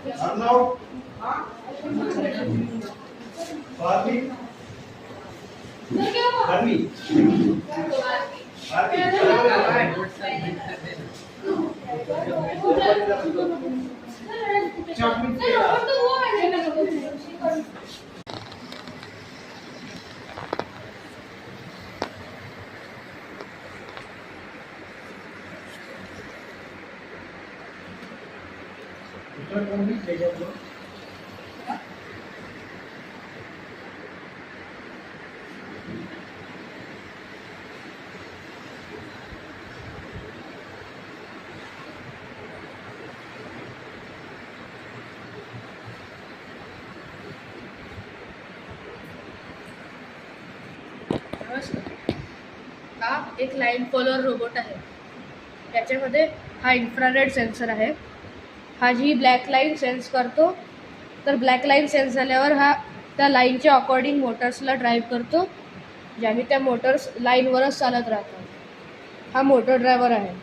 अर्णव भारती भारती हा एक line follower robot आहे. त्याच्यामध्ये हा इन्फ्रारेड सेन्सर आहे. हा जी ब्लॅक लाईन सेन्स करतो, तर ब्लॅक लाईन सेन्स झाल्यावर हा त्या लाईनच्या अकॉर्डिंग मोटर्सला ड्राईव्ह करतो, ज्याने त्या मोटर्स लाईनवरच चालत राहतात. हा मोटर ड्रायव्हर आहे.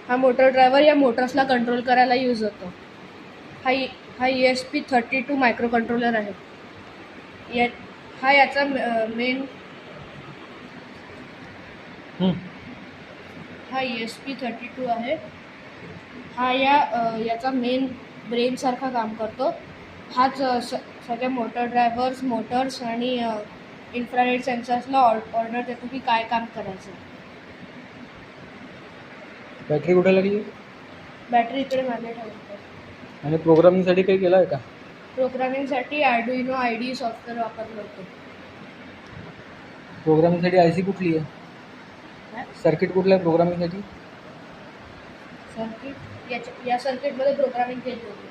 हा मोटर ड्रायव्हर या मोटर्सला कंट्रोल करायला यूज होतो. हा ESP32 मायक्रो कंट्रोलर आहे. हा याचा मेन हा ESP32 आहे. हा याचा मेन ब्रेन सारखा काम करतो. हाच सगळ्या मोटर ड्रायव्हर्स, मोटर्स आणि इन्फ्रारेड सेन्सर्सला ऑर्डर देतो की काय काम करायचं. बॅटरी कुठे लागली? बॅटरी इकडे मागे ठेवतो. आणि प्रोग्रामिंगसाठी काही केलं आहे का? प्रोग्रामिंगसाठी आर्डिनो IDE सॉफ्टवेअर वापरलं होतं. प्रोग्रामिंगसाठी IC कुठली आहे? सर्किट कुठलं आहे प्रोग्रामिंगसाठी? सर्किट या सर्किटमध्ये प्रोग्रामिंग केली होती.